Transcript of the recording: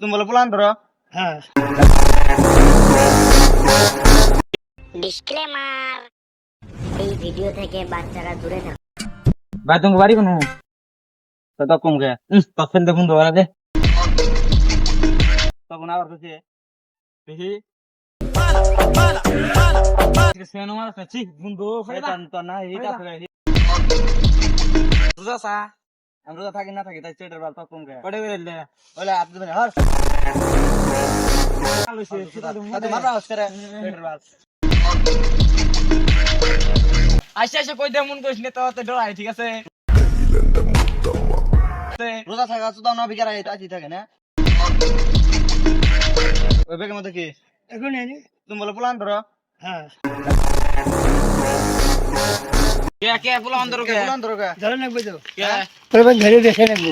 তুমি বলে প্লান ধরো। হ্যাঁ ডিসক্লেমার, এই ভিডিও থেকে বাচ্চারা দূরে থাকুন। ভাই তুমি বাড়ি কোনো তো কম গে তখন দেখুন ধরা দে তখন আবার কিছু দেখি সেনো মারা আছে ঠিক বন্ধু শয়তান তো না এইটা আছে রোজা সা আমি রোজা থাকি না থাকি তাই চেটের বাল তো কম গে পড়ে গেলে ওলা আপনি মানে হর আলো সে তো মারা আসছে চেটের বাল আইসা আইসা কই দে মন কইছ নে তো ডরাই ঠিক আছে রোজা থাকা তো দাও না বিকার আইছি থাকে না ওই ব্যাগের মধ্যে কি এখন এনে তুমি বলে প্লান ধরো। হ্যাঁ কে কে প্লান ধরো কে প্লান ধরো কে ধরে নেবো তো কে ধরে দেখে নেবো